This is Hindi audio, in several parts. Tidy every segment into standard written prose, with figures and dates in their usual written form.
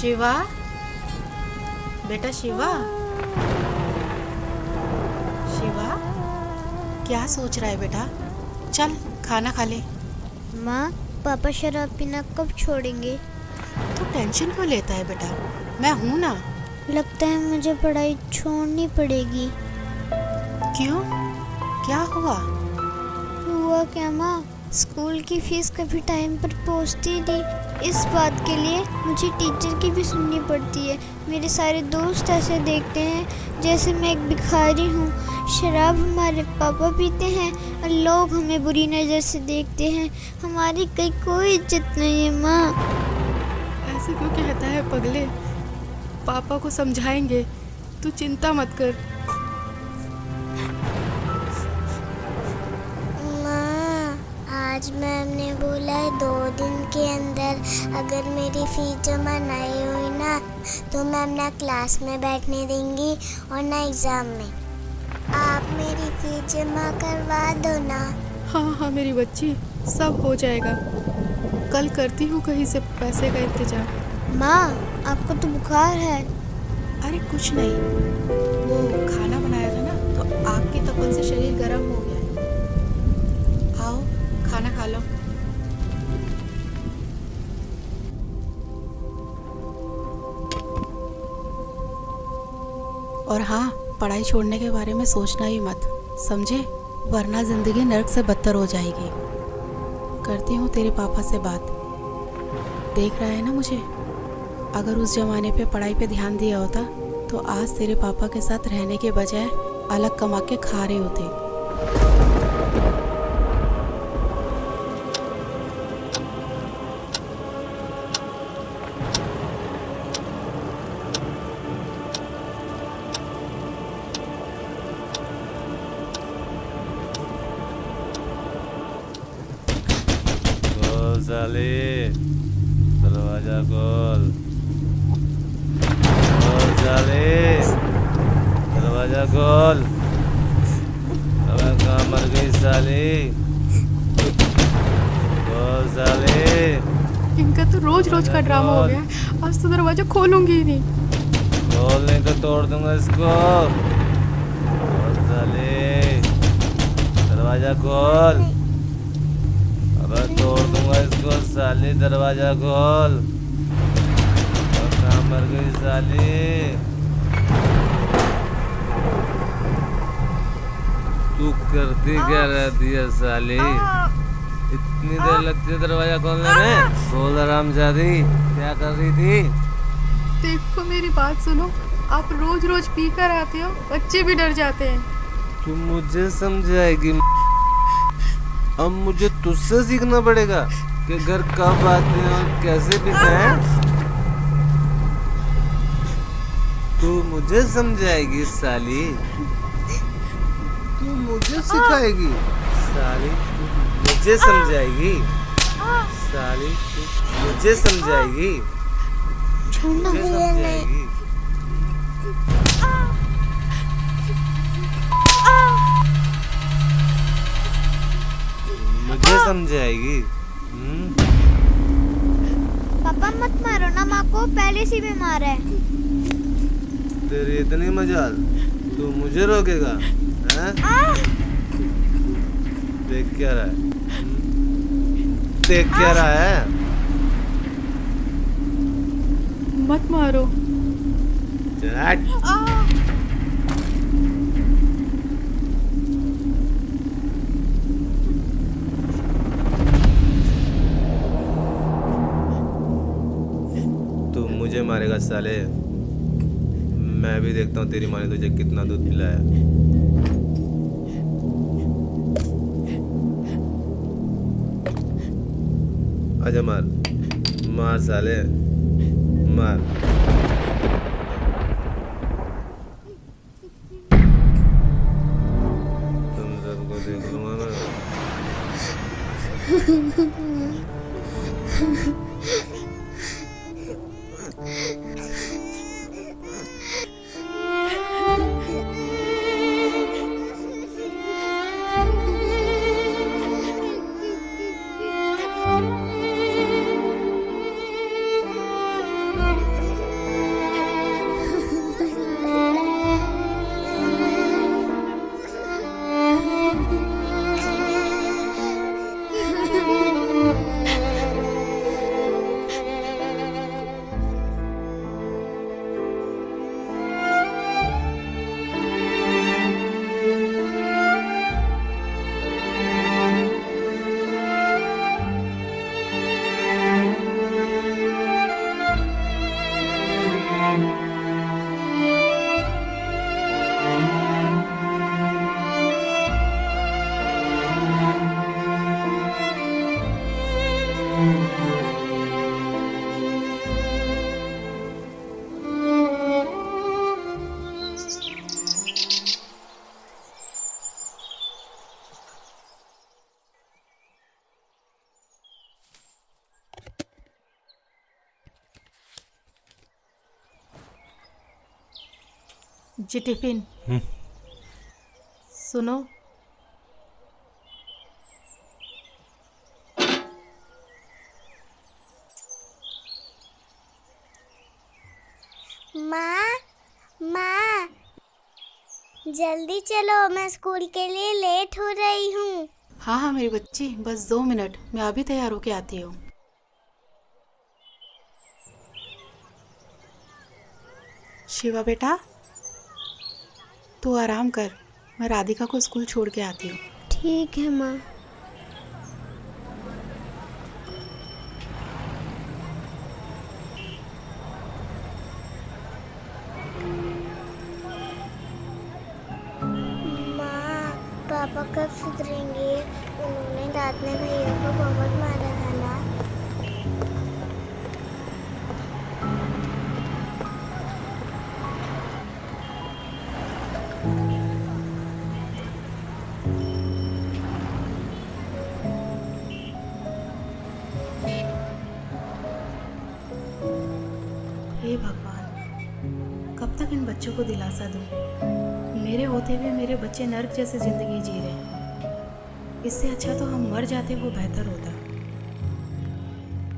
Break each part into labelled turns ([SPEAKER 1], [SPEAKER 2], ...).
[SPEAKER 1] शिवा, बेटा शिवा, शिवा क्या सोच रहा है बेटा? चल खाना खा ले।
[SPEAKER 2] माँ, पापा शराब पीना कब छोड़ेंगे?
[SPEAKER 1] तू टेंशन क्यों लेता है बेटा, मैं हूं ना।
[SPEAKER 2] लगता है मुझे पढ़ाई छोड़नी पड़ेगी।
[SPEAKER 1] क्यों, क्या हुआ?
[SPEAKER 2] हुआ क्या माँ, स्कूल की फीस कभी टाइम पर पहुंचती नहीं। इस बात के लिए मुझे टीचर की भी सुननी पड़ती है। मेरे सारे दोस्त ऐसे देखते हैं जैसे मैं एक भिखारी हूँ। शराब हमारे पापा पीते हैं और लोग हमें बुरी नज़र से देखते हैं। हमारी कहीं कोई इज्जत नहीं है माँ।
[SPEAKER 1] ऐसे क्यों कहता है पगले? पापा को समझाएंगे, तू चिंता मत कर।
[SPEAKER 2] माँ, आज मैम ने बोला है 2 दिन के अंदर अगर मेरी फीस जमा नहीं हुई ना तो मैम ना क्लास में बैठने देंगी और ना एग्ज़ाम में। आप मेरी फीस जमा करवा दो ना।
[SPEAKER 1] हाँ हाँ मेरी बच्ची, सब हो जाएगा। कल करती हूँ कहीं से पैसे का इंतजाम।
[SPEAKER 2] माँ, आपको तो बुखार है।
[SPEAKER 1] अरे कुछ नहीं, वो खाना बनाया था ना तो आग की तपन से शरीर गर्म हो गया है। आओ खाना खा लो। और हाँ, पढ़ाई छोड़ने के बारे में सोचना ही मत, समझे? वरना जिंदगी नर्क से बदतर हो जाएगी। करती हूँ तेरे पापा से बात। देख रहा है ना मुझे? अगर उस जमाने पे पढ़ाई पे ध्यान दिया होता तो आज तेरे पापा के साथ रहने के बजाय अलग कमा के खा रहे होते।
[SPEAKER 3] खोल साले, दरवाजा खोल। खोल साले, दरवाजा खोल। अबे कहाँ मर गई साली? खोल साले।
[SPEAKER 1] इनका तो रोज रोज का ड्रामा हो गया। आज तो दरवाजा खोलूंगी ही नहीं।
[SPEAKER 3] खोल नहीं तो तोड़ दूंगा इसको। खोल साले, दरवाजा खोल। अबे तोड़ दूंगा इसको साली, दरवाजा खोल। और कहाँ मर गई साली? तू करती क्या रहती है साली? इतनी देर लगती है दरवाजा खोलने में? बोल हरामजादी, क्या कर रही थी?
[SPEAKER 1] देखो मेरी बात सुनो, आप रोज रोज पी कर आते हो, बच्चे भी डर जाते हैं।
[SPEAKER 3] तू मुझे समझाएगी? अब मुझे तुझसे सीखना पड़ेगा कि घर कब आते हैं और कैसे पीते हैं। तू मुझे समझाएगी साली? तू मुझे सिखाएगी साली? तू मुझे समझाएगी साली? तू मुझे समझाएगी? मुझे समझाएगी? मुझे समझाएगी?
[SPEAKER 2] पापा मत मारो ना माँ को, पहले से बीमार है।
[SPEAKER 3] तेरी इतनी मजाल, तू मुझे रोकेगा? हैं? देख क्या रहा है? देख क्या रहा है?
[SPEAKER 1] मत मारो।
[SPEAKER 3] चल हट। तू मुझे मारेगा साले? मैं भी देखता हूँ तेरी माँ ने तुझे कितना दूध पिलाया। आजा मार, मार साले, मार। तुम सबको देख लूंगा मैं।
[SPEAKER 1] जी टिफिन। सुनो,
[SPEAKER 2] माँ, माँ, जल्दी चलो, मैं स्कूल के लिए लेट हो रही हूँ।
[SPEAKER 1] हाँ हाँ मेरी बच्ची, बस 2 मिनट, मैं अभी तैयार होके आती हूँ। शिवा बेटा, तू आराम कर, मैं राधिका को स्कूल छोड़ के आती हूँ।
[SPEAKER 2] ठीक है माँ। माँ, पापा कब सुधरेंगे? उन्होंने रात में भैया को बहुत मारा था ना।
[SPEAKER 1] हे भगवान, कब तक इन बच्चों को दिलासा दूँ? मेरे होते हुए मेरे बच्चे नर्क जैसे जिंदगी जी रहे हैं। इससे अच्छा तो हम मर जाते, वो बेहतर होता।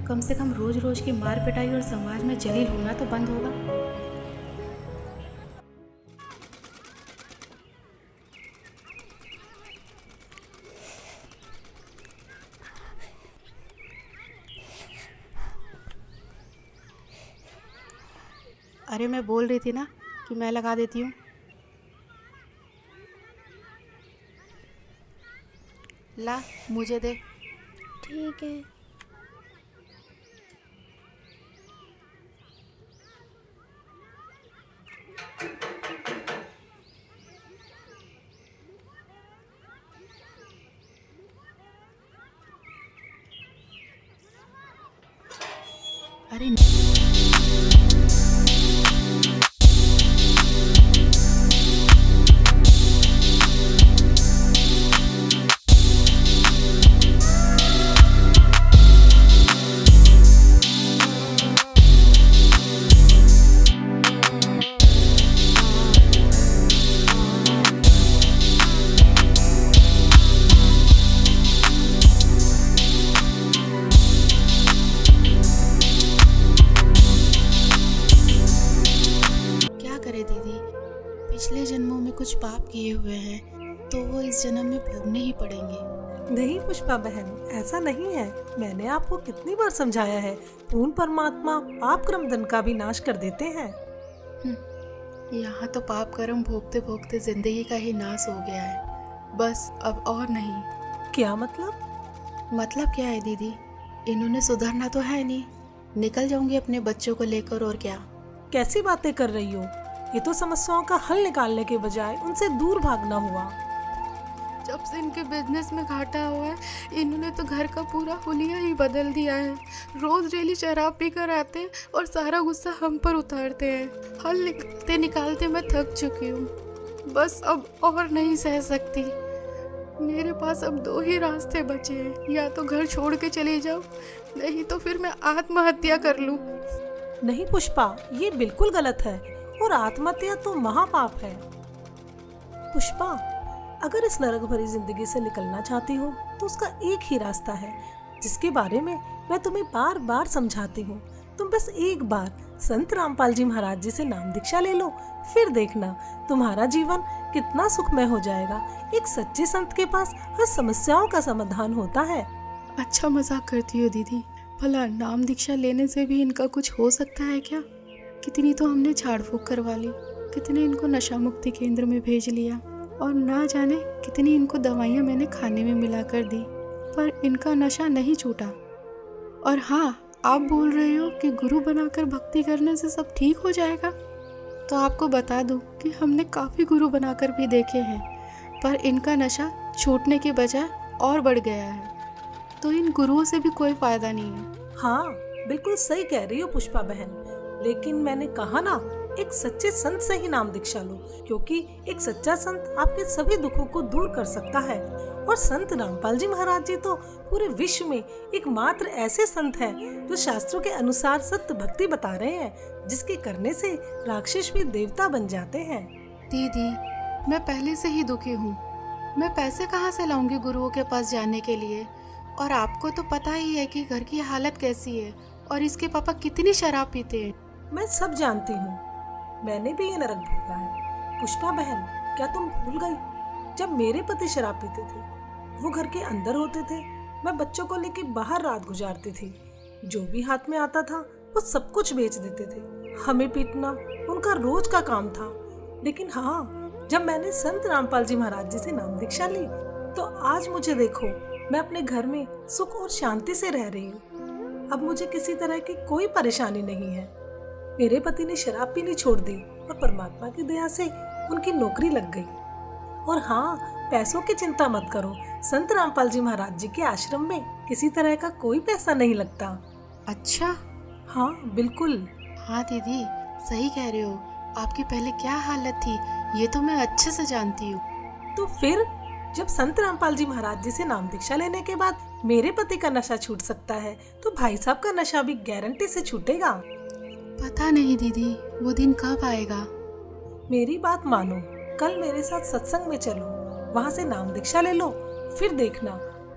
[SPEAKER 1] कम से कम रोज रोज की मार पिटाई और समाज में जलील होना तो बंद होगा। अरे मैं बोल रही थी ना कि मैं लगा देती हूँ। ला, मुझे दे।
[SPEAKER 2] ठीक है।
[SPEAKER 1] अरे क्या करे दीदी, पिछले जन्मों में कुछ पाप किए हुए हैं तो वो इस जन्म में भोगने ही पड़ेंगे।
[SPEAKER 4] नहीं पुष्पा बहन, ऐसा नहीं है। मैंने आपको कितनी बार समझाया है, पूर्ण परमात्मा पाप कर्म दंड का भी नाश कर देते हैं।
[SPEAKER 1] यहाँ तो पाप कर्म भोगते भोगते जिंदगी का ही नाश हो गया है, बस अब और नहीं।
[SPEAKER 4] क्या मतलब?
[SPEAKER 1] मतलब क्या है दीदी, इन्होंने सुधरना तो है नहीं, निकल जाऊंगी अपने बच्चों को लेकर, और क्या।
[SPEAKER 4] कैसी बातें कर रही हो? ये तो समस्याओं का हल निकालने के बजाय उनसे दूर भागना हुआ।
[SPEAKER 1] जब से इनके बिजनेस में घाटा हुआ है, इन्होंने तो घर का पूरा हुलिया ही बदल दिया है। रोज डेली शराब पी कर आते हैं और सारा गुस्सा हम पर उतारते हैं। हल निकालते निकालते मैं थक चुकी हूँ, बस अब और नहीं सह सकती। मेरे पास अब 2 ही रास्ते बचे हैं, या तो घर छोड़ के चली जाऊँ, नहीं तो फिर मैं आत्महत्या कर लूँ।
[SPEAKER 4] नहीं पुष्पा, ये बिल्कुल गलत है और आत्महत्या तो महापाप है। पुष्पा, अगर इस नरक भरी जिंदगी से निकलना चाहती हो तो उसका एक ही रास्ता है, जिसके बारे में मैं तुम्हें बार बार समझाती हूँ। तुम बस एक बार संत रामपाल जी महाराज जी से नाम दीक्षा ले लो, फिर देखना तुम्हारा जीवन कितना सुखमय हो जाएगा। एक सच्चे संत के पास हर समस्याओं का समाधान होता है।
[SPEAKER 1] अच्छा मजाक करती हो दीदी, भला नाम दीक्षा लेने से भी इनका कुछ हो सकता है क्या? कितनी तो हमने झाड़ फूक करवा ली, कितने इनको नशा मुक्ति केंद्र में भेज लिया, और ना जाने कितनी इनको दवाइयाँ मैंने खाने में मिला कर दी, पर इनका नशा नहीं छूटा। और हाँ, आप बोल रहे हो कि गुरु बनाकर भक्ति करने से सब ठीक हो जाएगा, तो आपको बता दूं कि हमने काफ़ी गुरु बनाकर भी देखे हैं, पर इनका नशा छूटने के बजाय और बढ़ गया है। तो इन गुरुओं से भी कोई फायदा नहीं है।
[SPEAKER 4] हाँ, बिल्कुल सही कह रही हो पुष्पा बहन, लेकिन मैंने कहा ना, एक सच्चे संत से ही नाम दीक्षा लो, क्योंकि एक सच्चा संत आपके सभी दुखों को दूर कर सकता है। और संत रामपाल जी महाराज जी तो पूरे विश्व में एकमात्र ऐसे संत हैं जो शास्त्रों के अनुसार सत्य भक्ति बता रहे हैं, जिसके करने से राक्षस भी देवता बन जाते हैं।
[SPEAKER 1] दीदी, मैं पहले से ही दुखी हूँ। मैं पैसे कहाँ से लाऊंगी गुरुओं के पास जाने के लिए? और आपको तो पता ही है कि घर की हालत कैसी है और इसके पापा कितनी शराब पीते हैं।
[SPEAKER 4] मैं सब जानती हूँ, मैंने भी ये नरक भोगा है। पुष्पा बहन, क्या तुम भूल गई जब मेरे पति शराब पीते थे, वो घर के अंदर होते थे, मैं बच्चों को लेके बाहर रात गुजारती थी। जो भी हाथ में आता था वो सब कुछ बेच देते थे। हमें पीटना उनका रोज का काम था। लेकिन हाँ, जब मैंने संत रामपाल जी महाराज जी से नाम दीक्षा ली, तो आज मुझे देखो, मैं अपने घर में सुख और शांति से रह रही हूँ। अब मुझे किसी तरह की कोई परेशानी नहीं है। मेरे पति ने शराब पीनी छोड़ दी और परमात्मा की दया से उनकी नौकरी लग गई। और हाँ, पैसों की चिंता मत करो, संत रामपाल जी महाराज जी के आश्रम में किसी तरह का कोई पैसा नहीं लगता।
[SPEAKER 1] अच्छा?
[SPEAKER 4] हाँ बिल्कुल।
[SPEAKER 1] हाँ दीदी, सही कह रहे हो। आपकी पहले क्या हालत थी ये तो मैं अच्छे से जानती हूँ।
[SPEAKER 4] तो फिर जब संत रामपाल जी महाराज जी से नाम दीक्षा लेने के बाद मेरे पति का नशा छूट सकता है, तो भाई साहब का नशा भी गारंटी से छूटेगा।
[SPEAKER 1] पता नहीं दीदी, वो दिन कब आएगा।
[SPEAKER 4] मेरी बात मानो, कल मेरे साथ सत्संग में चलो, वहाँ से नाम दीक्षा ले लो, फिर देखना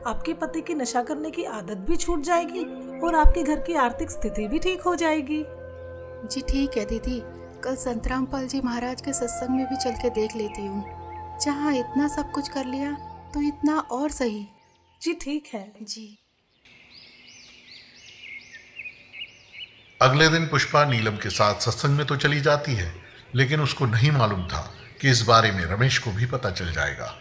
[SPEAKER 4] आपके पति की नशा करने की आदत भी छूट जाएगी और आपके घर की आर्थिक स्थिति भी ठीक हो जाएगी।
[SPEAKER 1] जी ठीक है दीदी, कल संत रामपाल जी महाराज के सत्संग में भी चल के देख लेती हूँ। जहाँ इतना सब कुछ कर लिया तो इतना और सही।
[SPEAKER 4] जी ठीक है
[SPEAKER 1] जी।
[SPEAKER 5] अगले दिन पुष्पा नीलम के साथ सत्संग में तो चली जाती है, लेकिन उसको नहीं मालूम था कि इस बारे में रमेश को भी पता चल जाएगा।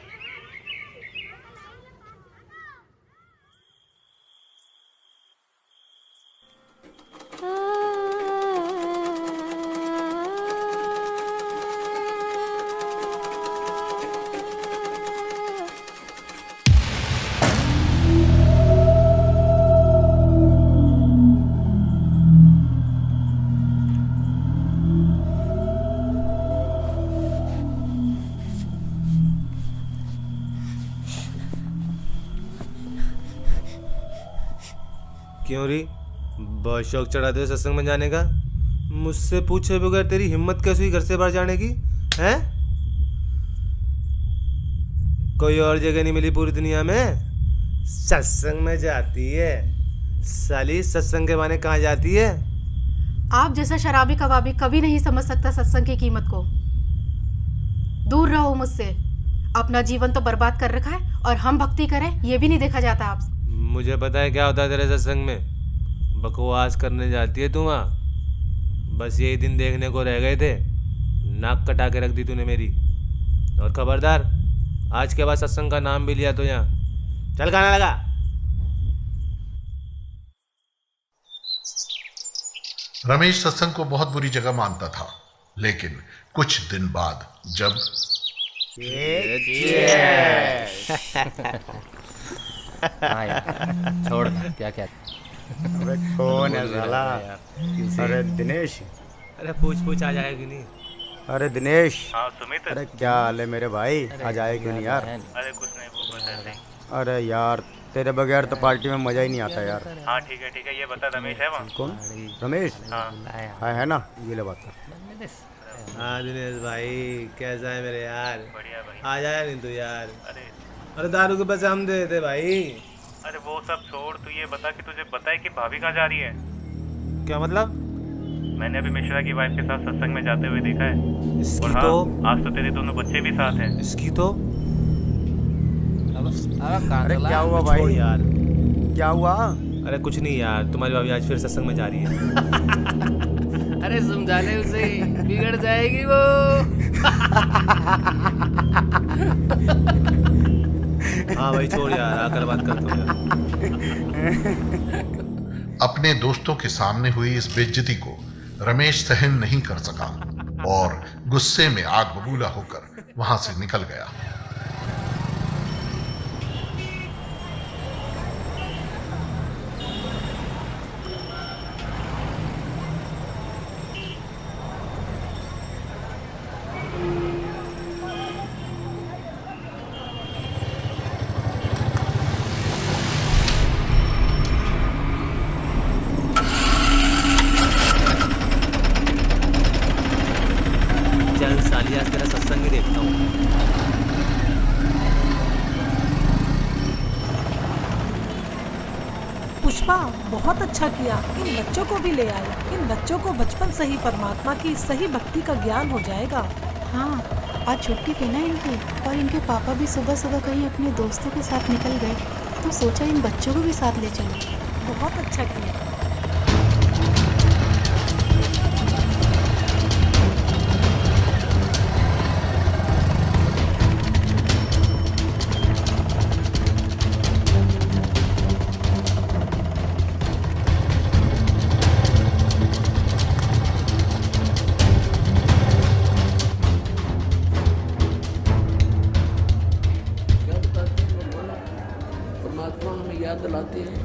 [SPEAKER 3] क्यों री, बहुत शौक चढ़ाते हो सत्संग में जाने का? मुझसे पूछे बगैर तेरी हिम्मत कैसे हुई घर से बाहर जाने की? हैं? कोई और जगह नहीं मिली पूरी दुनिया में? सत्संग में जाती है साली, सत्संग के बहाने कहाँ जाती है?
[SPEAKER 1] आप जैसा शराबी कबाबी कभी नहीं समझ सकता सत्संग की कीमत को। दूर रहो मुझसे। अपना जीवन तो बर्बाद कर रखा है और हम भक्ति करें ये भी नहीं देखा जाता आपसे।
[SPEAKER 3] मुझे पता है क्या होता है तेरे सत्संग में। बकवास करने जाती है तू वहाँ, बस यही दिन देखने को रह गए थे। नाक कटा के रख दी तूने मेरी। और खबरदार, आज के बाद सत्संग का नाम भी लिया तो यहाँ चल गाना लगा।
[SPEAKER 5] रमेश सत्संग को बहुत बुरी जगह मानता था, लेकिन कुछ दिन बाद जब
[SPEAKER 6] हाँ यार, छोड़ क्या क्या।
[SPEAKER 7] अबे कौन है साला? अरे दिनेश।
[SPEAKER 3] अरे पूछ आ जाएगा कि नहीं?
[SPEAKER 7] अरे दिनेश।
[SPEAKER 8] हाँ सुमित।
[SPEAKER 7] अरे क्या हाल है मेरे भाई? आज आए क्यों नहीं यार?
[SPEAKER 8] अरे कुछ नहीं, वो बस ऐसे ही।
[SPEAKER 7] अरे यार तेरे बगैर तो पार्टी में मजा ही नहीं आता यार।
[SPEAKER 8] हाँ ठीक है, ये बता रमेश है वहाँ?
[SPEAKER 7] कौन? रमेश?
[SPEAKER 8] हाँ
[SPEAKER 7] है ना, ये ले बात।
[SPEAKER 3] हाँ दिनेश भाई, कैसा है मेरे यार?
[SPEAKER 8] बढ़िया भाई।
[SPEAKER 3] आ जाया नहीं तू यार?
[SPEAKER 8] अरे
[SPEAKER 3] दारू के पैसे हम दे देते भाई।
[SPEAKER 8] अरे वो सब छोड़, तू ये बता कि तुझे पता है कि भाभी कहाँ जा रही है?
[SPEAKER 3] क्या मतलब?
[SPEAKER 8] मैंने अभी मिश्रा की वाइफ के साथ सत्संग में जाते हुए देखा है।
[SPEAKER 3] इसकी
[SPEAKER 8] और हाँ,
[SPEAKER 3] तो
[SPEAKER 8] आज तो तेरे दोनों बच्चे भी साथ हैं।
[SPEAKER 3] इसकी तो
[SPEAKER 7] अरे क्या हुआ
[SPEAKER 3] छोड़
[SPEAKER 7] भाई?
[SPEAKER 3] यार।
[SPEAKER 7] क्या हुआ?
[SPEAKER 3] अरे कुछ नहीं यार, तुम्हारी भाभी आज फिर सत्संग में जा रही है।
[SPEAKER 6] अरे समझा ले उसे, बिगड़ जाएगी वो।
[SPEAKER 3] हाँ भाई छोड़ यार, आकर बात करता हूँ यार।
[SPEAKER 5] अपने दोस्तों के सामने हुई इस बेइज्जती को रमेश सहन नहीं कर सका और गुस्से में आग बबूला होकर वहां से निकल गया।
[SPEAKER 4] पुष्पा, बहुत अच्छा किया, इन बच्चों को भी ले आए। इन बच्चों को बचपन से ही परमात्मा की सही भक्ति का ज्ञान हो जाएगा।
[SPEAKER 1] हाँ, आज छुट्टी थी ना इनकी, और इनके पापा भी सुबह सुबह कहीं अपने दोस्तों के साथ निकल गए, तो सोचा इन बच्चों को भी साथ ले चलें।
[SPEAKER 4] बहुत अच्छा किया।
[SPEAKER 9] परमात्मा हमें याद दिलाते हैं।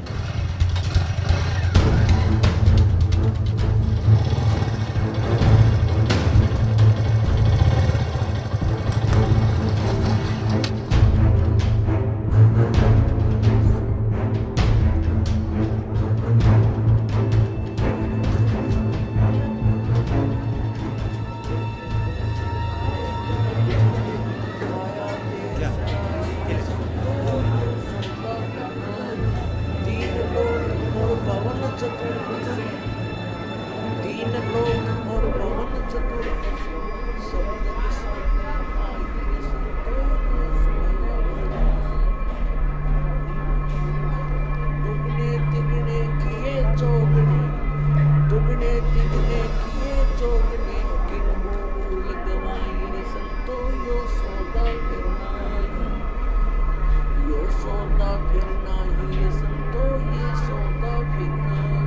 [SPEAKER 9] तीन लोक और पवन चतुर्दश सब दुगने तिगने किए चौगने, दुगने तिगने किए चौगने, किन मूल गवाई रे संतो यो सौदा फिर नाही, यो सौदा फिर नाही रे संतो ये सौदा फिर नाही।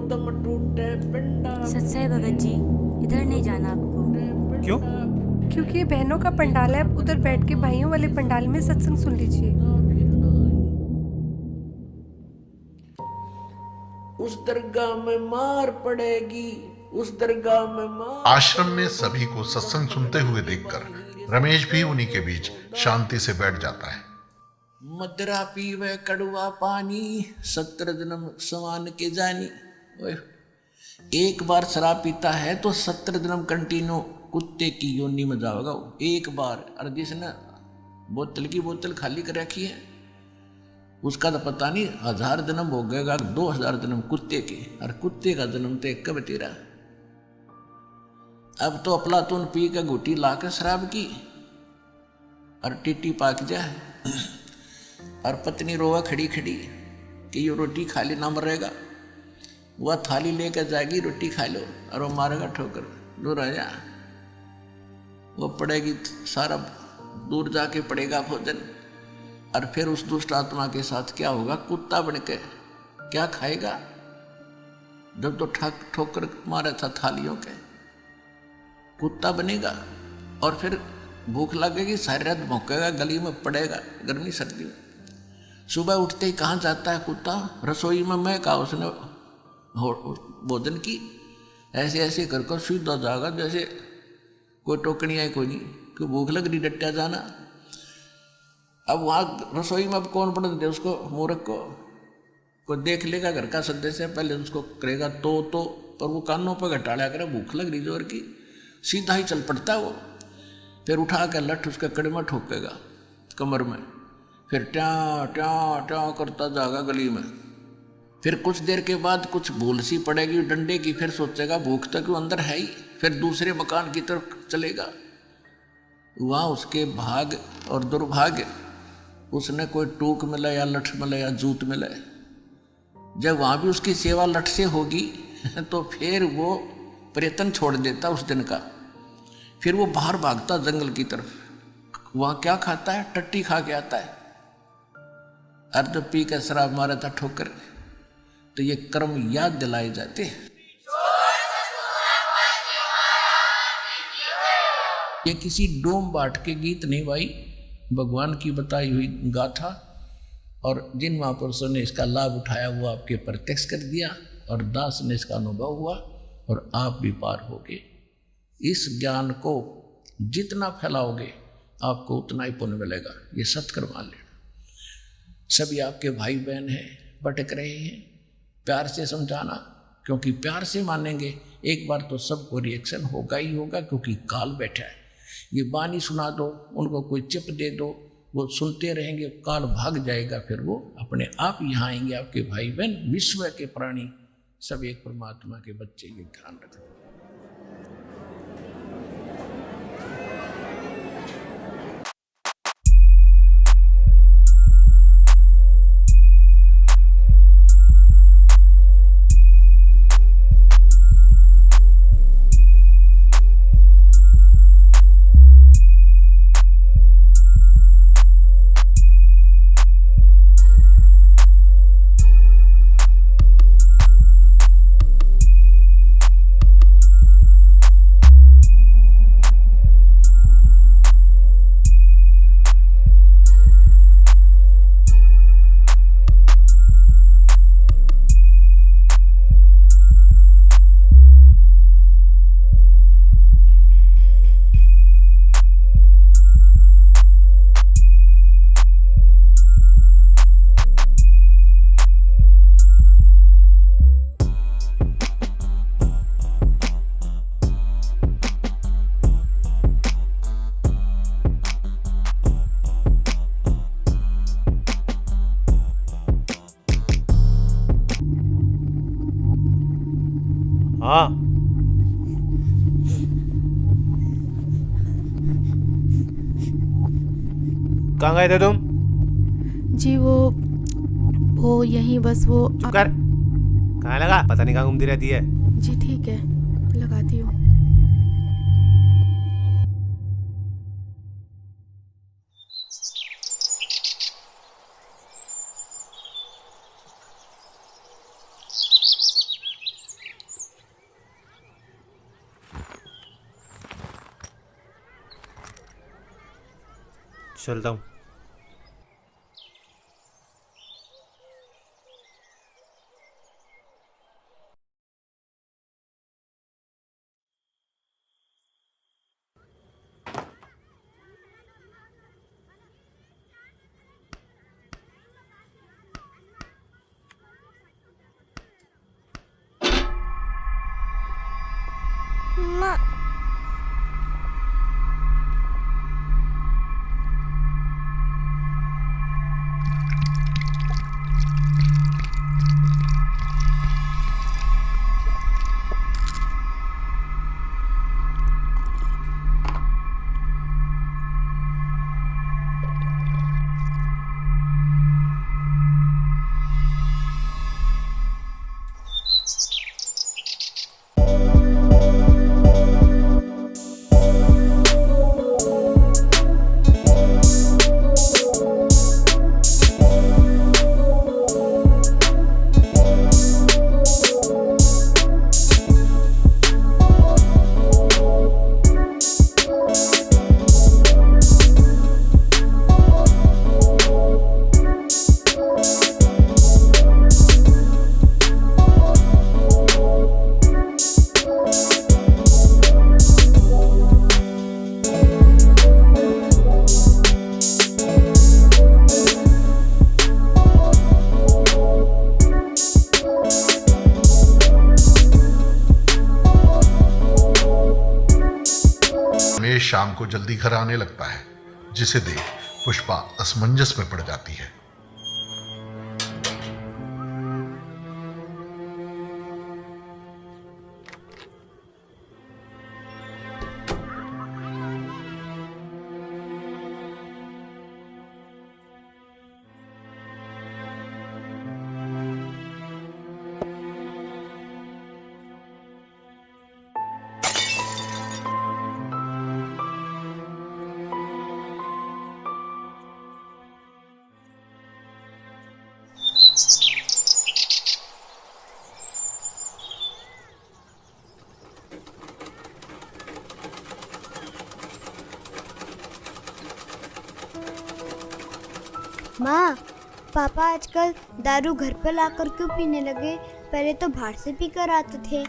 [SPEAKER 9] दम टूटे पिंडा।
[SPEAKER 10] सच है भगत जी, इधर नहीं जाना आपको।
[SPEAKER 11] क्यों?
[SPEAKER 12] क्योंकि ये बहनों का पंडाल है, आप उधर बैठ के भाइयों वाले पंडाल में सत्संग सुन लीजिए।
[SPEAKER 9] उस दरगाह में मार पड़ेगी, उस दरगाह में मार।
[SPEAKER 5] आश्रम में सभी को सत्संग सुनते हुए देखकर रमेश भी उन्हीं के बीच शांति से बैठ जाता है।
[SPEAKER 9] मदरा पीवे कड़वा पानी, 17 जन्म समान के जानी। एक बार शराब पीता है तो 17 जन्म कंटिन्यू कुत्ते की योनि में जाओगा वो, एक बार। और जिसने बोतल की बोतल खाली कर रखी है उसका तो पता नहीं 1000 जन्म हो गएगा, 2000 जन्म कुत्ते के। और कुत्ते का जन्म तो कब तेरा। अब तो अफलातून पी के घुटी ला के शराब की और टिट्टी पाक जाए, और पत्नी रोवा खड़ी खड़ी कि ये रोटी खा ले ना मरेगा। वह थाली लेकर जाएगी, रोटी खा लो, और वो मारेगा ठोकर, दूर आ जा। वो पड़ेगी सारा दूर जाके पड़ेगा भोजन। और फिर उस दुष्ट आत्मा के साथ क्या होगा, कुत्ता बन के क्या खाएगा। जब तो ठोकर मारा था थालियों के, कुत्ता बनेगा। और फिर भूख लगेगी, सारी रात भौंकेगा, गली में पड़ेगा गर्मी सर्दी में। सुबह उठते ही कहाँ जाता है कुत्ता, रसोई में। मैं कहा उसने भोजन की, ऐसे ऐसे कर कर सीधा जाएगा जैसे कोई टोकनी है कोई नहीं, कि भूख लग रही डट्टा जाना। अब वहाँ रसोई में अब कौन पढ़ दे उसको, मूर्ख को। कोई देख लेगा घर का सदस्य, पहले उसको करेगा तो, पर वो कानों पर घटाड़ा करे, भूख लग रही जोर की, सीधा ही चल पड़ता है वो। फिर उठा कर लठ उसके कड़े में ठोकेगा कमर में, फिर ट्या ट्या ट्या करता जाएगा गली में। फिर कुछ देर के बाद कुछ भूल सी पड़ेगी डंडे की, फिर सोचेगा भूख तो क्यों अंदर है ही, फिर दूसरे मकान की तरफ चलेगा। वहाँ उसके भाग और दुर्भाग्य, उसने कोई टूक मिला या लठ मिला या जूत मिला। जब वहाँ भी उसकी सेवा लठ से होगी तो फिर वो प्रयत्न छोड़ देता उस दिन का। फिर वो बाहर भागता जंगल की तरफ। वहाँ क्या खाता है, टट्टी खा के आता है। अर्ध पी के शराब मारा था ठोकर। तो ये कर्म याद दिलाए जाते हैं। ये किसी डोम बाट के गीत नहीं भाई, भगवान की बताई हुई गाथा। और जिन महापुरुषों ने इसका लाभ उठाया वो आपके प्रत्यक्ष कर दिया, और दास ने इसका अनुभव हुआ, और आप भी पार हो गए। इस ज्ञान को जितना फैलाओगे आपको उतना ही पुण्य मिलेगा। ये सत्कर्म मान लेना। सभी आपके भाई बहन हैं, भटक रहे हैं, प्यार से समझाना, क्योंकि प्यार से मानेंगे एक बार तो सबको रिएक्शन होगा ही होगा, क्योंकि काल बैठा है। ये बानी सुना दो, उनको कोई चिप दे दो, वो सुनते रहेंगे, काल भाग जाएगा, फिर वो अपने आप यहाँ आएंगे। आपके भाई बहन विश्व के प्राणी सब एक परमात्मा के बच्चे, ये ध्यान रखना।
[SPEAKER 3] हाँ, कहाँ गए थे तुम?
[SPEAKER 1] जी वो यहीं बस वो
[SPEAKER 3] चुप कर। कहाँ लगा? पता नहीं कहाँ घूमती रहती है।
[SPEAKER 1] जी ठीक है, लगाती हूँ।
[SPEAKER 3] चलता हूँ।
[SPEAKER 2] माँ,
[SPEAKER 5] रमेश शाम को जल्दी घर आने लगता है, जिसे देख पुष्पा असमंजस में पड़ जाती है।
[SPEAKER 2] माँ, पापा आजकल दारू घर पर लाकर क्यों पीने लगे? पहले तो बाहर से पीकर आते थे।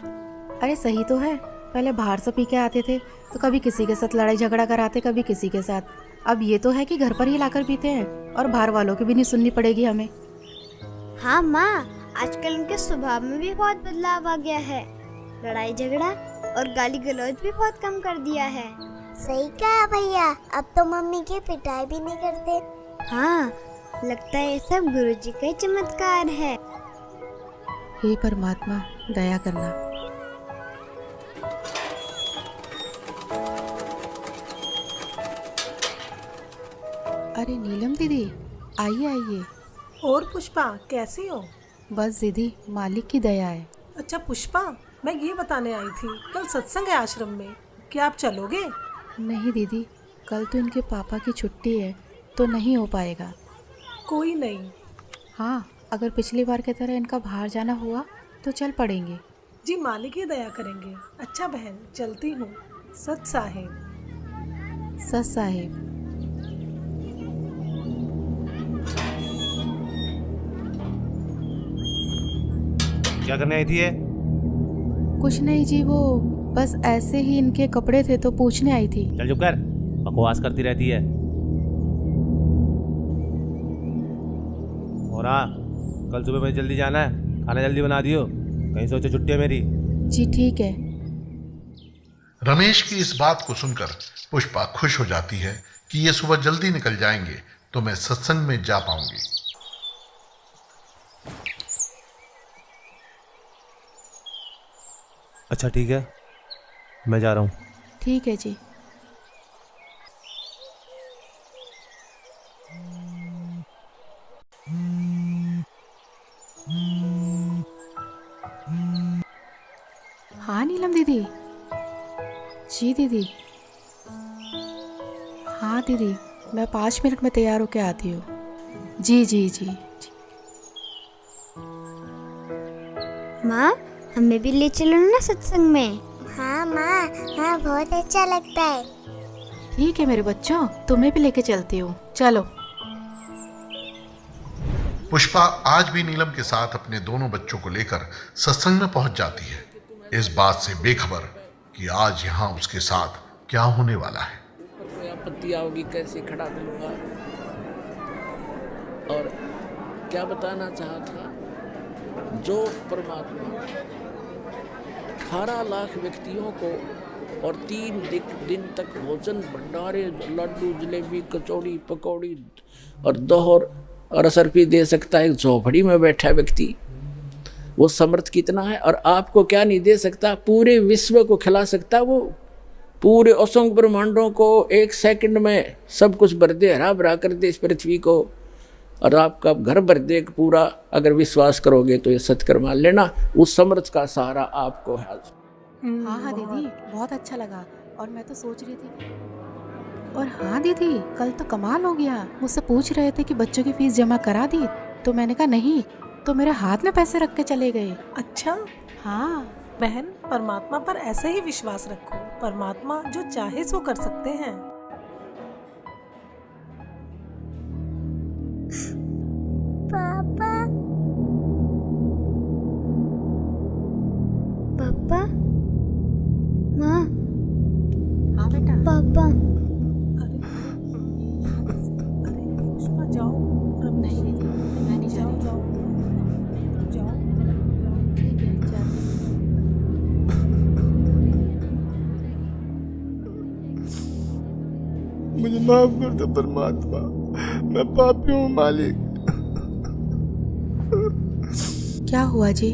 [SPEAKER 1] अरे सही तो है, पहले बाहर से पी के आते थे तो कभी किसी के साथ लड़ाई झगड़ा कराते, कभी किसी के साथ। अब ये तो है कि घर पर ही लाकर पीते हैं और बाहर वालों की भी नहीं सुननी पड़ेगी हमें।
[SPEAKER 2] हाँ माँ, आजकल उनके स्वभाव में भी बहुत बदलाव आ गया है। लड़ाई झगड़ा और गाली गलौज भी बहुत कम कर दिया है। सही कहा भैया, अब तो मम्मी की पिटाई भी नहीं करते। हाँ, लगता है ये सब गुरुजी का ही चमत्कार है।
[SPEAKER 1] हे परमात्मा, दया करना। अरे नीलम दीदी, आइए आइए।
[SPEAKER 4] और पुष्पा कैसी हो?
[SPEAKER 1] बस दीदी, मालिक की दया है।
[SPEAKER 4] अच्छा पुष्पा, मैं ये बताने आई थी, कल सत्संग है आश्रम में, क्या आप चलोगे?
[SPEAKER 1] नहीं दीदी, कल तो इनके पापा की छुट्टी है, तो नहीं हो पाएगा।
[SPEAKER 4] कोई नहीं।
[SPEAKER 1] हाँ, अगर पिछली बार की तरह इनका बाहर जाना हुआ तो चल पड़ेंगे।
[SPEAKER 4] जी मालिक ही दया करेंगे। अच्छा बहन, चलती हूँ। सत साहेब।
[SPEAKER 1] सत साहेब।
[SPEAKER 3] क्या करने आई थी ये?
[SPEAKER 1] कुछ नहीं जी, वो बस ऐसे ही इनके कपड़े थे तो पूछने आई थी।
[SPEAKER 3] चल चुप कर, बकवास करती रहती है। और हाँ, कल सुबह मुझे जल्दी जाना है, खाना जल्दी बना दियो, कहीं सोचो छुट्टी है मेरी।
[SPEAKER 1] जी ठीक है।
[SPEAKER 5] रमेश की इस बात को सुनकर पुष्पा खुश हो जाती है कि ये सुबह जल्दी निकल जाएंगे तो मैं सत्संग में जा पाऊंगी।
[SPEAKER 3] अच्छा ठीक है, मैं जा रहा हूँ।
[SPEAKER 1] ठीक है जी। हाँ नीलम दीदी। जी दीदी। हाँ दीदी, मैं 5 मिनट में तैयार होके आती हूँ। जी जी जी जी।
[SPEAKER 2] माँ, हमें भी ले चलो ना सत्संग में। हाँ माँ, हाँ बहुत अच्छा लगता है।
[SPEAKER 1] ठीक है मेरे बच्चों, तुम्हें भी लेके चलती हूँ, चलो।
[SPEAKER 5] पुष्पा आज भी नीलम के साथ अपने दोनों बच्चों को लेकर सत्संग में पहुंच जाती है, इस बात से बेखबर कि आज यहाँ उसके साथ क्या होने वाला है।
[SPEAKER 9] कोई आपत्ति आओगी कैसे खड़ा करूंगा। और क्या बताना चाहा था, जो परमात्मा 18 लाख व्यक्तियों को और 3 दिन तक भोजन भंडारे, लड्डू, जलेबी, कचौड़ी, पकौड़ी और दोहर और असरफी दे सकता है एक झोपड़ी में बैठा व्यक्ति, वो समर्थ कितना है। और आपको क्या नहीं दे सकता, पूरे विश्व को खिला सकता, वो पूरे असंख्य ब्रह्मांडों को 1 सेकंड में सब कुछ भर दे, हरा भरा कर दे इस पृथ्वी को, और आपका घर भर दे पूरा। अगर विश्वास करोगे तो ये सत्कर मान लेना, उस समर्थ का सहारा आपको है।
[SPEAKER 1] हाँ हाँ दीदी, बहुत अच्छा लगा। और मैं तो सोच रही थी, और हाँ दीदी, कल तो कमाल हो गया। मुझसे पूछ रहे थे कि बच्चों की फीस जमा करा दी, तो मैंने कहा नहीं, तो मेरे हाथ में पैसे रख के चले गए।
[SPEAKER 4] अच्छा
[SPEAKER 1] हाँ
[SPEAKER 4] बहन, परमात्मा पर ऐसे ही विश्वास रखो, परमात्मा जो चाहे सो कर सकते हैं।
[SPEAKER 2] पापा, पापा, माँ,
[SPEAKER 1] हाँ बेटा।
[SPEAKER 2] पापा।
[SPEAKER 4] अरे पुष्पा जाओ।
[SPEAKER 1] नहीं दीदी, मैं नहीं जा रही।
[SPEAKER 4] जाओ जाओ।
[SPEAKER 1] ठीक है, जाती हूँ।
[SPEAKER 7] मुझे माफ कर दो परमात्मा, मैं पापी हूँ मालिक।
[SPEAKER 1] क्या हुआ जी?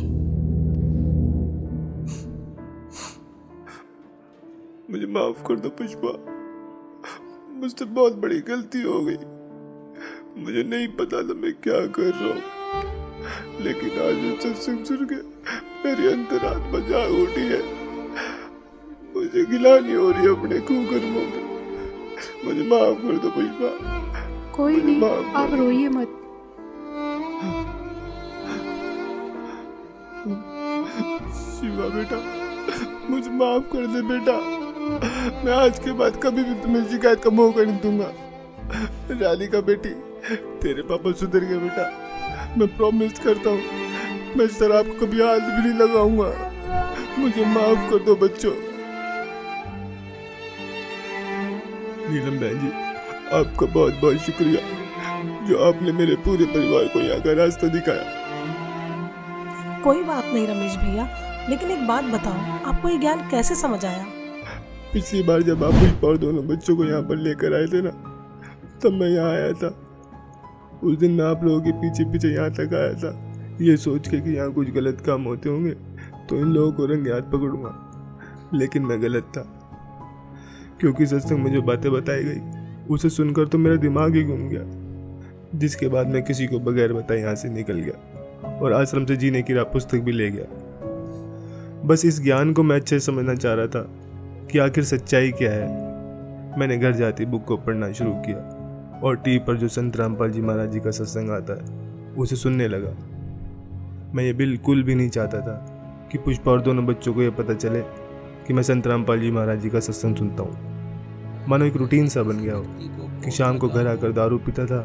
[SPEAKER 7] मुझे माफ कर दो पुष्पा, मुझसे बहुत बड़ी गलती हो गई। मुझे नहीं पता था मैं क्या कर रहा हूँ, लेकिन आज ये सत्संग सुन के मेरी अंतरात्मा जाग उठी है। मुझे गिलानी हो रही है अपने कुकर्मों में। मुझे माफ कर दो पुष्पा।
[SPEAKER 12] कोई
[SPEAKER 7] मुझे
[SPEAKER 12] नहीं,
[SPEAKER 7] माफ कर
[SPEAKER 12] आप
[SPEAKER 7] दो।
[SPEAKER 12] रोइए मत।
[SPEAKER 7] शिवा बेटा, मुझे माफ कर दे बेटा। मैं आज के बाद कभी भी तुम्हें शिकायत का मौका नहीं दूंगा। राधिका बेटी, तेरे पापा सुधर गए बेटा, मैं प्रॉमिस करता हूँ मैं शराब को कभी हाथ भी नहीं लगाऊंगा। मुझे माफ कर दो बच्चों। नीलम बहन जी, आपका बहुत बहुत शुक्रिया जो आपने मेरे पूरे परिवार को यहाँ का रास्ता दिखाया।
[SPEAKER 4] कोई बात नहीं रमेश भैया, लेकिन एक बात बताओ, आपको ये ज्ञान कैसे समझ आया?
[SPEAKER 7] पिछली बार जब आप पुष्पा और दोनों बच्चों को यहाँ पर लेकर आए थे ना, तब मैं यहाँ आया था। उस दिन मैं आप लोगों के पीछे पीछे यहाँ तक आया था, ये सोच के कि यहाँ कुछ गलत काम होते होंगे तो इन लोगों को रंगे हाथ पकड़ूंगा। लेकिन मैं गलत था, क्योंकि सत्संग में जो बातें बताई गई उसे सुनकर तो मेरा दिमाग ही घूम गया, जिसके बाद मैं किसी को बगैर बताए यहाँ से निकल गया और आश्रम से जीने की राह पुस्तक भी ले गया। बस इस ज्ञान को मैं अच्छे से समझना चाह रहा था कि आखिर सच्चाई क्या है। मैंने घर जाते बुक को पढ़ना शुरू किया और टीवी पर जो संत रामपाल जी महाराज जी का सत्संग आता है उसे सुनने लगा। मैं ये बिल्कुल भी नहीं चाहता था कि पुष्पा और दोनों बच्चों को ये पता चले कि मैं संत रामपाल जी महाराज जी का सत्संग सुनता हूँ। मानो एक रूटीन सा बन गया हो कि शाम को घर आकर दारू पीता था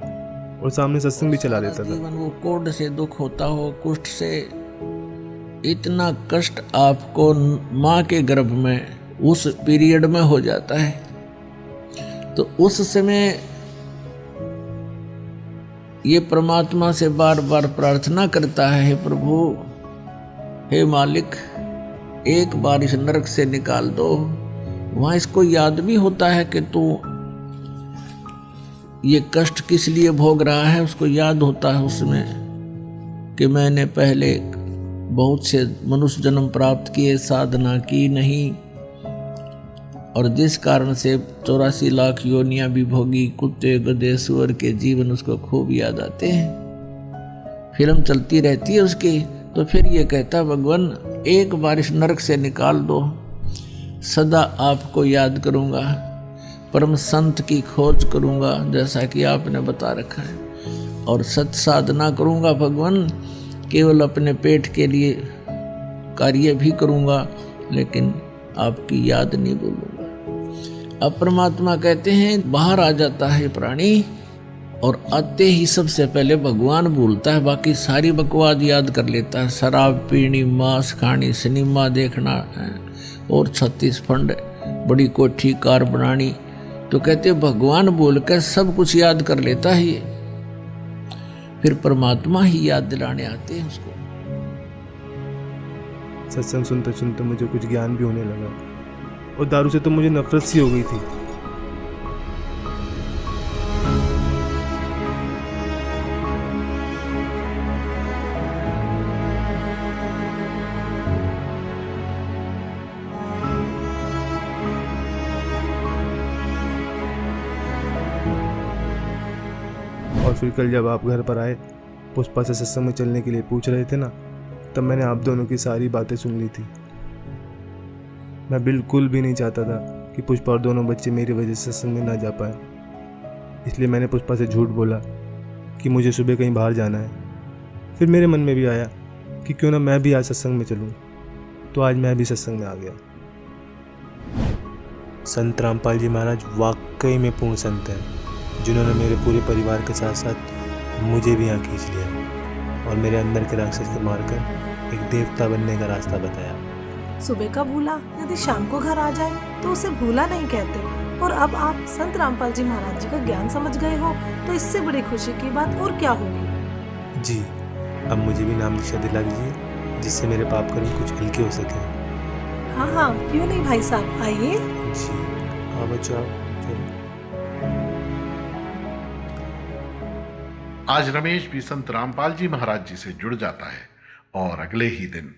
[SPEAKER 7] और सामने सत्संग भी चला देता था।
[SPEAKER 9] जीवन वो कोढ़ से दुख होता हो, कुष्ठ से, इतना कष्ट आपको माँ के गर्भ में उस पीरियड में हो जाता है। तो उस समय ये परमात्मा से बार बार प्रार्थना करता है, हे प्रभु, हे मालिक, एक बार इस नरक से निकाल दो। वहाँ इसको याद भी होता है कि तू ये कष्ट किस लिए भोग रहा है। उसको याद होता है उसमें कि मैंने पहले बहुत से मनुष्य जन्म प्राप्त किए, साधना की नहीं, और जिस कारण से 84 लाख योनियां भी भोगी, कुत्ते गधे सुअर के जीवन उसको खूब याद आते हैं। फिल्म चलती रहती है उसकी। तो फिर ये कहता, भगवान एक बार इस नरक से निकाल दो, सदा आपको याद करूँगा, परम संत की खोज करूँगा जैसा कि आपने बता रखा है, और सत साधना करूँगा भगवान, केवल अपने पेट के लिए कार्य भी करूँगा लेकिन आपकी याद नहीं भूलूंगा। अब परमात्मा कहते हैं बाहर आ जाता है प्राणी और आते ही सबसे पहले भगवान भूलता है, बाकी सारी बकवाद याद कर लेता है। शराब पीनी, मांस खानी, सिनेमा देखना और 36 फंड, बड़ी कोठी कार बनानी। तो कहते भगवान बोल कर सब कुछ याद कर लेता है ये। फिर परमात्मा ही याद दिलाने आते हैं उसको।
[SPEAKER 7] सत्संग सुनते सुनते मुझे कुछ ज्ञान भी होने लगा और दारू से तो मुझे नफरत सी हो गई थी। और फिर कल जब आप घर पर आए, पुष्पा से सत्संग में चलने के लिए पूछ रहे थे ना, तब मैंने आप दोनों की सारी बातें सुन ली थी। मैं बिल्कुल भी नहीं चाहता था कि पुष्पा और दोनों बच्चे मेरी वजह से सत्संग में ना जा पाए, इसलिए मैंने पुष्पा से झूठ बोला कि मुझे सुबह कहीं बाहर जाना है। फिर मेरे मन में भी आया कि क्यों ना मैं भी आज सत्संग में चलूं, तो आज मैं भी सत्संग में आ गया। संत रामपाल जी महाराज वाकई में पूर्ण संत हैं, जिन्होंने मेरे पूरे परिवार के साथ साथ मुझे भी यहाँ खींच लिया और मेरे अंदर के राक्षस को मारकर एक देवता बनने का रास्ता बताया।
[SPEAKER 4] सुबह का भूला यदि शाम को घर आ जाए तो उसे भूला नहीं कहते। और अब आप संत रामपाल जी महाराज जी का ज्ञान समझ गए हो तो इससे बड़ी खुशी की बात और क्या होगी।
[SPEAKER 7] जी, अब मुझे भी नाम दीक्षा दिला दीजिए, जिससे मेरे पाप कर्म कुछ हल्के हो सके।
[SPEAKER 4] हाँ हाँ, क्यों नहीं भाई साहब, आइए।
[SPEAKER 7] जी हाँ बच्चों, चलो।
[SPEAKER 5] आज रमेश भी संत रामपाल जी महाराज जी से जुड़ जाता है और अगले ही दिन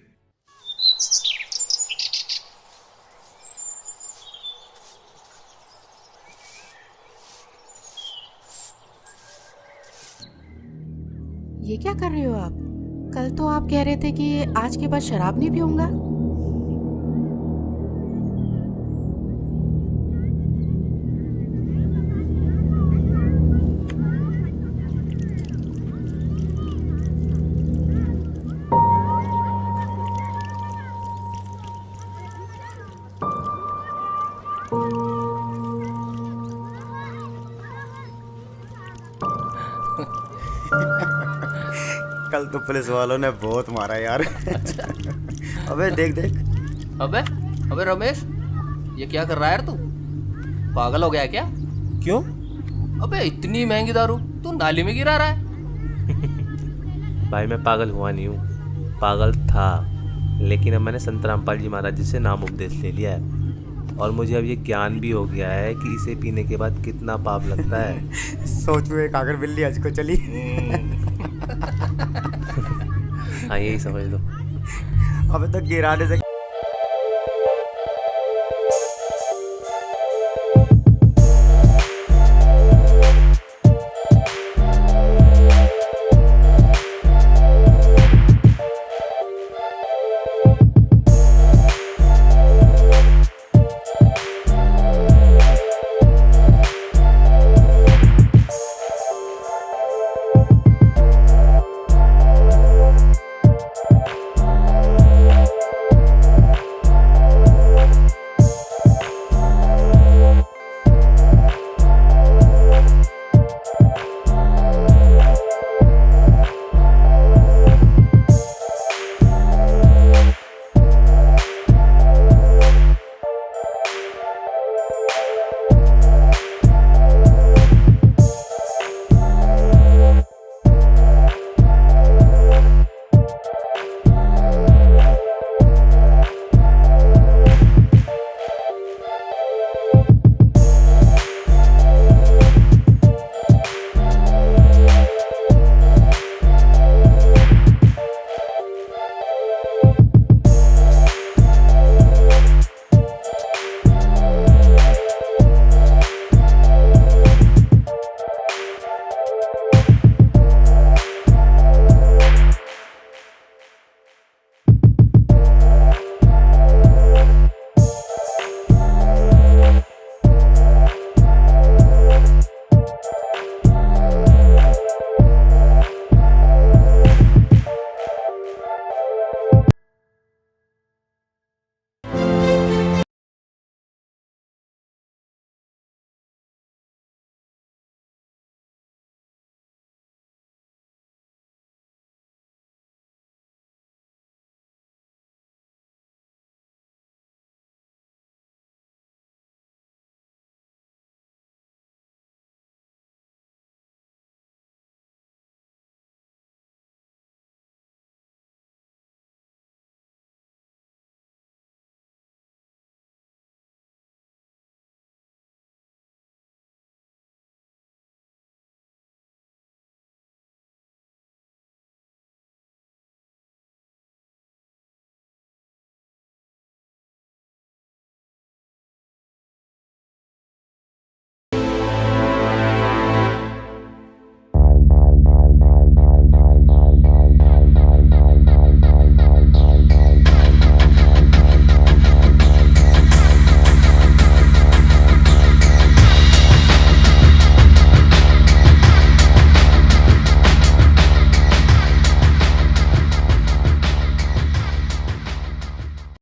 [SPEAKER 1] ये क्या कर रहे हो आप? कल तो आप कह रहे थे कि आज के बाद शराब नहीं पीऊंगा।
[SPEAKER 6] कल तो पुलिस वालों ने बहुत मारा यार। अबे देख देख।
[SPEAKER 11] अबे रमेश, ये क्या कर रहा है यार तू? पागल हो गया क्या?
[SPEAKER 3] क्यों?
[SPEAKER 11] अबे इतनी महंगी दारू तू नाली में गिरा रहा है।
[SPEAKER 3] भाई मैं पागल हुआ नहीं हूँ, पागल था, लेकिन अब मैंने संत रामपाल जी महाराज जी से नाम उपदेश ले लिया है और मुझे अब ये ज्ञान भी हो गया है कि इसे पीने के बाद कितना पाप लगता है।
[SPEAKER 6] सोचो एक आकर बिल्ली आज को चली।
[SPEAKER 3] हाँ, यही समझ लो।
[SPEAKER 6] अबे तो गिराने से